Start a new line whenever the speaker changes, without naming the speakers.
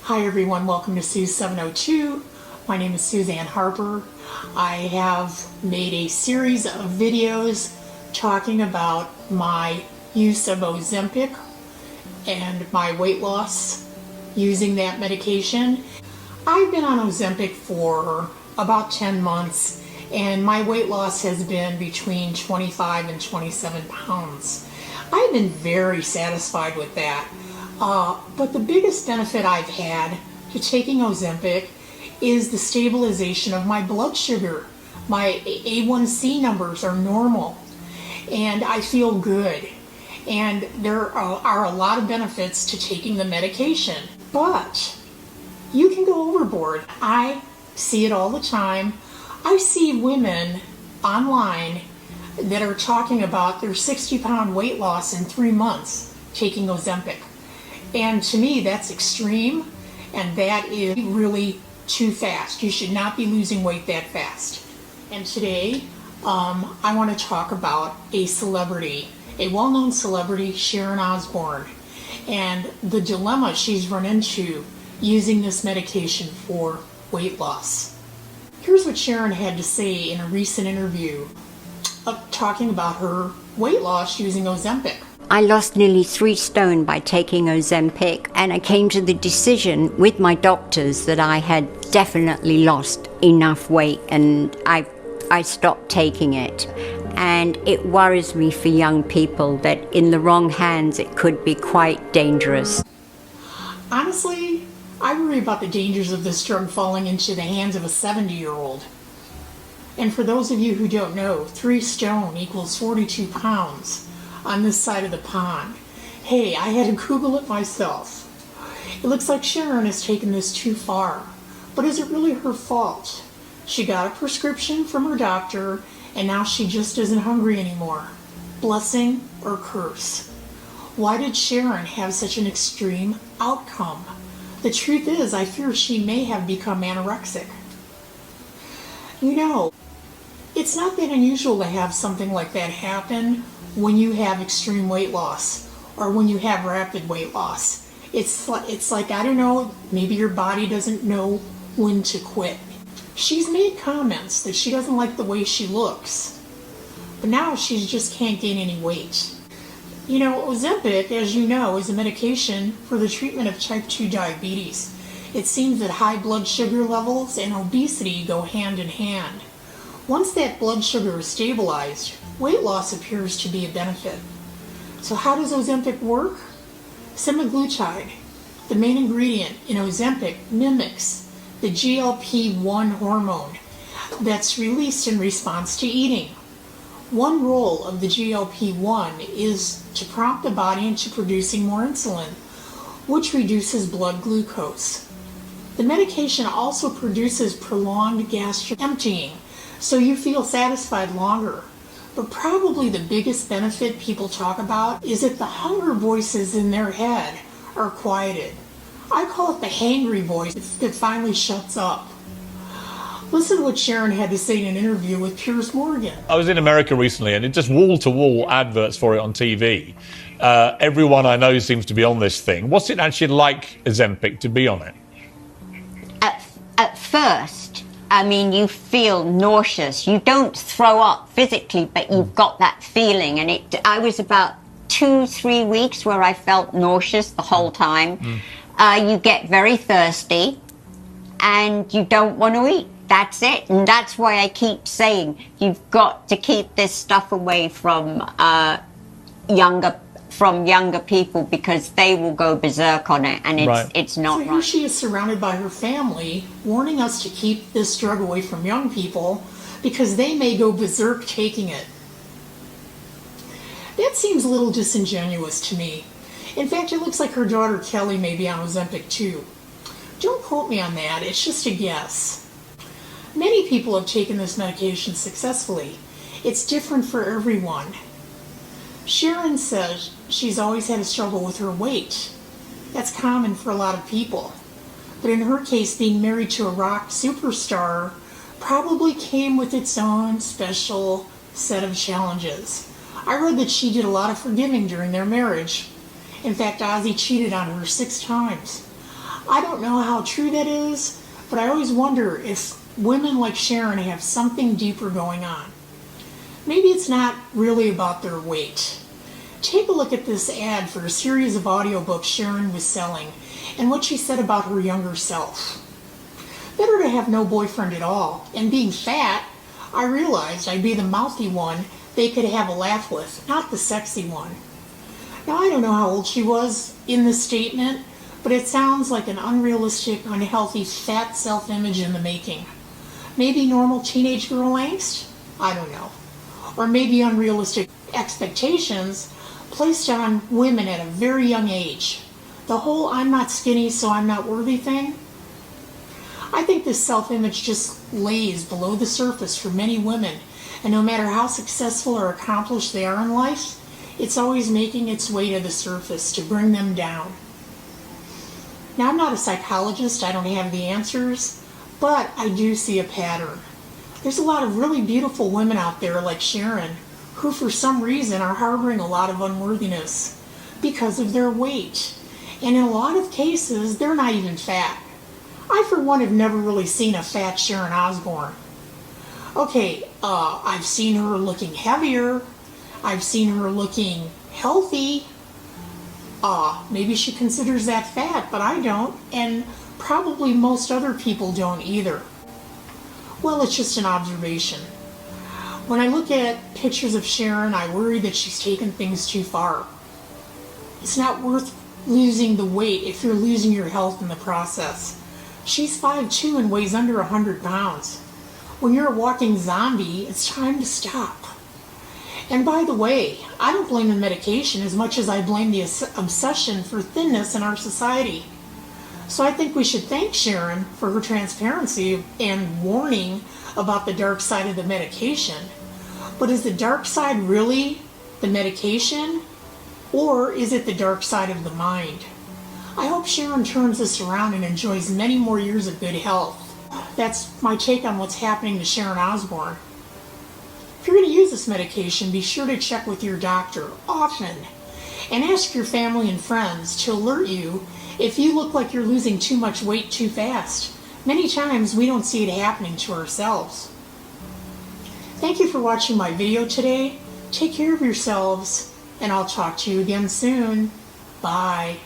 Hi everyone, welcome to Suze 702. My name is Suzanne Harper. I have made a series of videos talking about my use of Ozempic and my weight loss using that medication. I've been on Ozempic for about 10 months and my weight loss has been between 25 and 27 pounds. I've been very satisfied with that. But the biggest benefit I've had to taking Ozempic is the stabilization of my blood sugar. My A1C numbers are normal and I feel good. And there are a lot of benefits to taking the medication. But you can go overboard. I see it all the time. I see women online that are talking about their 60-pound weight loss in 3 months taking Ozempic. And to me, that's extreme, and that is really too fast. You should not be losing weight that fast. And today, I want to talk about a celebrity, a well-known celebrity, Sharon Osbourne, and the dilemma she's run into using this medication for weight loss. Here's what Sharon had to say in a recent interview talking about her weight loss using Ozempic.
I lost nearly 3 stone by taking Ozempic, and I came to the decision with my doctors that I had definitely lost enough weight, and I stopped taking it. And it worries me for young people that in the wrong hands it could be quite dangerous.
Honestly, I worry about the dangers of this drug falling into the hands of a 70-year-old. And for those of you who don't know, 3 stone equals 42 pounds. On this side of the pond. Hey, I had to Google it myself. It looks like Sharon has taken this too far, but is it really her fault? She got a prescription from her doctor and now she just isn't hungry anymore. Blessing or curse? Why did Sharon have such an extreme outcome? The truth is, I fear she may have become anorexic. You know, it's not that unusual to have something like that happen when you have extreme weight loss or when you have rapid weight loss. It's like, I don't know, maybe your body doesn't know when to quit. She's made comments that she doesn't like the way she looks, but now she just can't gain any weight. You know, Ozempic, as you know, is a medication for the treatment of type 2 diabetes. It seems that high blood sugar levels and obesity go hand in hand. Once that blood sugar is stabilized, weight loss appears to be a benefit. So how does Ozempic work? Semaglutide, the main ingredient in Ozempic, mimics the GLP-1 hormone that's released in response to eating. One role of the GLP-1 is to prompt the body into producing more insulin, which reduces blood glucose. The medication also produces prolonged gastric emptying, so you feel satisfied longer. But probably the biggest benefit people talk about is that the hunger voices in their head are quieted. I call it the hangry voice that finally shuts up. Listen to what Sharon had to say in an interview with Piers Morgan.
I was in America recently and it just wall-to-wall adverts for it on TV. Everyone I know seems to be on this thing. What's it actually like, Ozempic, to be on it?
At first, I mean, you feel nauseous. You don't throw up physically, but you've got that feeling. And I was about 2-3 weeks where I felt nauseous the whole time. You get very thirsty and you don't want to eat. That's it. And that's why I keep saying you've got to keep this stuff away from younger people, because they will go berserk on it, and it's not right.
So here she is surrounded by her family, warning us to keep this drug away from young people because they may go berserk taking it. That seems a little disingenuous to me. In fact, it looks like her daughter Kelly may be on Ozempic too. Don't quote me on that, it's just a guess. Many people have taken this medication successfully. It's different for everyone. Sharon says she's always had a struggle with her weight. That's common for a lot of people. But in her case, being married to a rock superstar probably came with its own special set of challenges. I read that she did a lot of forgiving during their marriage. In fact, Ozzy cheated on her 6 times. I don't know how true that is, but I always wonder if women like Sharon have something deeper going on. Maybe it's not really about their weight. Take a look at this ad for a series of audiobooks Sharon was selling and what she said about her younger self. Better to have no boyfriend at all, and being fat, I realized I'd be the mouthy one they could have a laugh with, not the sexy one. Now, I don't know how old she was in this statement, but it sounds like an unrealistic, unhealthy, fat self-image in the making. Maybe normal teenage girl angst? I don't know. Or maybe unrealistic expectations placed on women at a very young age. The whole "I'm not skinny, so I'm not worthy" thing. I think this self-image just lays below the surface for many women, and no matter how successful or accomplished they are in life, it's always making its way to the surface to bring them down. Now, I'm not a psychologist, I don't have the answers, but I do see a pattern. There's a lot of really beautiful women out there like Sharon who for some reason are harboring a lot of unworthiness because of their weight. And in a lot of cases, they're not even fat. I, for one, have never really seen a fat Sharon Osbourne. Okay, I've seen her looking heavier. I've seen her looking healthy. Maybe she considers that fat, but I don't, and probably most other people don't either. Well, it's just an observation. When I look at pictures of Sharon, I worry that she's taken things too far. It's not worth losing the weight if you're losing your health in the process. She's 5'2" and weighs under 100 pounds. When you're a walking zombie, it's time to stop. And by the way, I don't blame the medication as much as I blame the obsession for thinness in our society. So I think we should thank Sharon for her transparency and warning about the dark side of the medication. But is the dark side really the medication, or is it the dark side of the mind? I hope Sharon turns this around and enjoys many more years of good health. That's my take on what's happening to Sharon Osbourne. If you're going to use this medication, be sure to check with your doctor often and ask your family and friends to alert you if you look like you're losing too much weight too fast. Many times we don't see it happening to ourselves. Thank you for watching my video today. Take care of yourselves, and I'll talk to you again soon. Bye.